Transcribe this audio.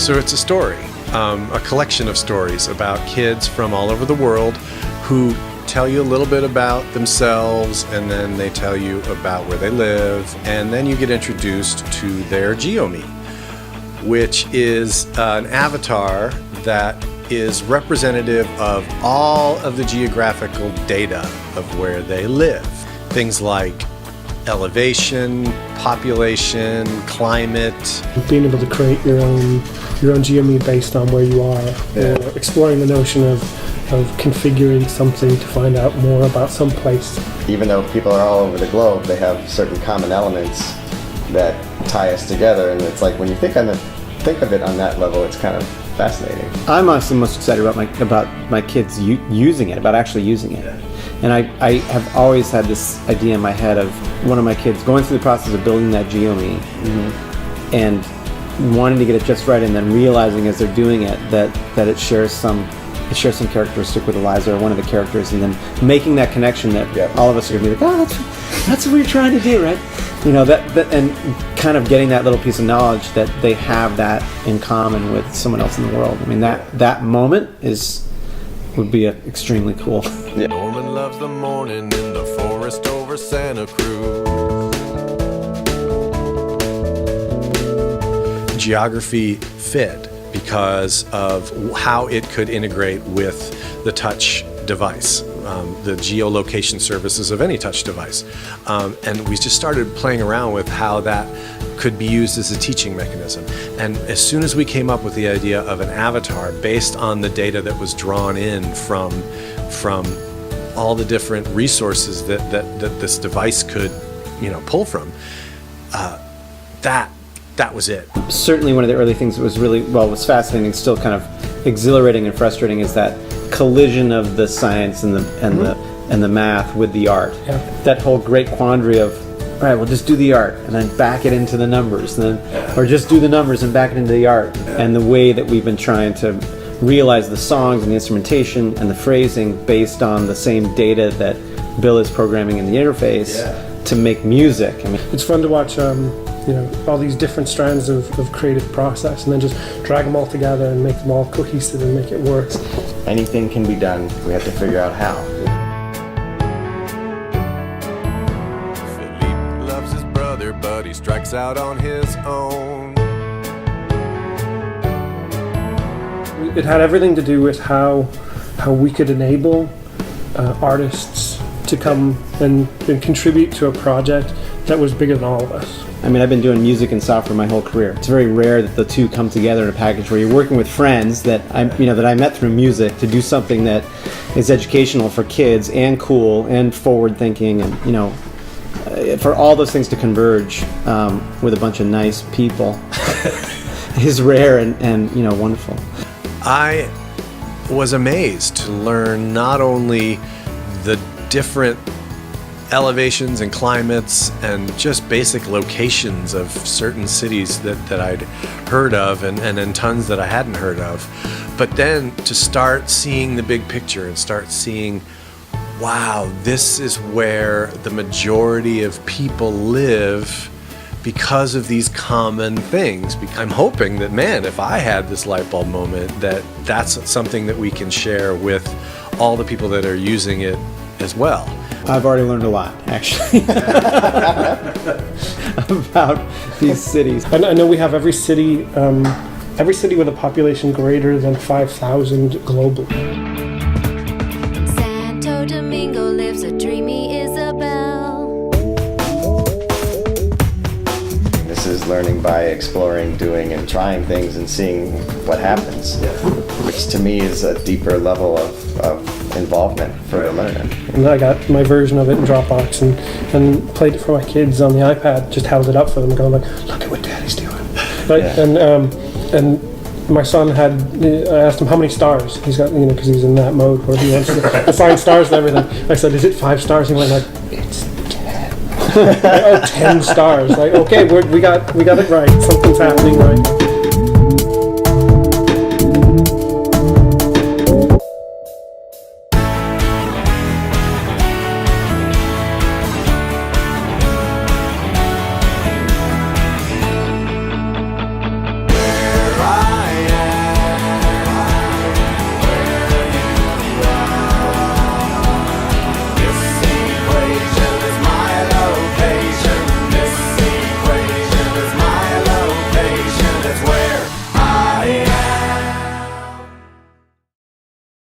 So it's a story, a collection of stories about kids from all over the world who tell you a little bit about themselves, and then they tell you about where they live, and then you get introduced to their Geo-Me, which is an avatar that is representative of all of the geographical data of where they live. Things like elevation, population, climate. Being able to create your own Geo-Me based on where you are, or exploring the notion of configuring something to find out more about some place. Even though people are all over the globe, they have certain common elements that tie us together, and it's like when you think of it on that level, it's kind of fascinating. I'm honestly most excited about my kids using it, about actually using it. And I have always had this idea in my head of one of my kids going through the process of building that Geo-Me and wanting to get it just right, and then realizing as they're doing it that it shares some characteristic with Eliza or one of the characters, and then making that connection that all of us are going to be like, oh, that's what we're trying to do, right? You know, that and kind of getting that little piece of knowledge that they have that in common with someone else in the world. I mean, that moment would be extremely cool. Yeah. Norman loves the morning in the forest over Santa Cruz. Geography fit because of how it could integrate with the touch device, the geolocation services of any touch device. And we just started playing around with how that could be used as a teaching mechanism. And as soon as we came up with the idea of an avatar based on the data that was drawn in from all the different resources that this device could, pull from, that was it. Certainly one of the early things that was fascinating, still kind of exhilarating and frustrating, is that collision of the science and the math with the art. Yeah. That whole great quandary of, all right, we'll just do the art and then back it into the numbers, or just do the numbers and back it into the art. And the way that we've been trying to realize the songs and the instrumentation and the phrasing based on the same data that Bill is programming in the interface to make music. I mean, it's fun to watch all these different strands of creative process, and then just drag them all together and make them all cohesive and make it work. Anything can be done. We have to figure out how. Philippe loves his brother, but he strikes out on his own. It had everything to do with how we could enable artists to come and contribute to a project that was bigger than all of us. I mean, I've been doing music and software my whole career. It's very rare that the two come together in a package where you're working with friends that I met through music to do something that is educational for kids and cool and forward-thinking, and for all those things to converge with a bunch of nice people is rare and wonderful. I was amazed to learn not only the different elevations and climates and just basic locations of certain cities that I'd heard of and then tons that I hadn't heard of, but then to start seeing the big picture and start seeing, wow, this is where the majority of people live because of these common things. I'm hoping that, if I had this light bulb moment, that's something that we can share with all the people that are using it as well. I've already learned a lot, actually, about these cities. I know we have every city with a population greater than 5,000 globally. Santo Domingo lives a dreamy Isabel. This is learning by exploring, doing, and trying things and seeing what happens, which to me is a deeper level of involvement for the learner. And I got my version of it in Dropbox and played it for my kids on the iPad, just held it up for them, going like, look at what Daddy's doing. Right? Yeah. And my son I asked him how many stars he's got, because he's in that mode where he wants to assign stars to everything. I said, is it 5 stars? He went like, it's 10. 10 stars. Like, okay, we got it right. Something's happening right.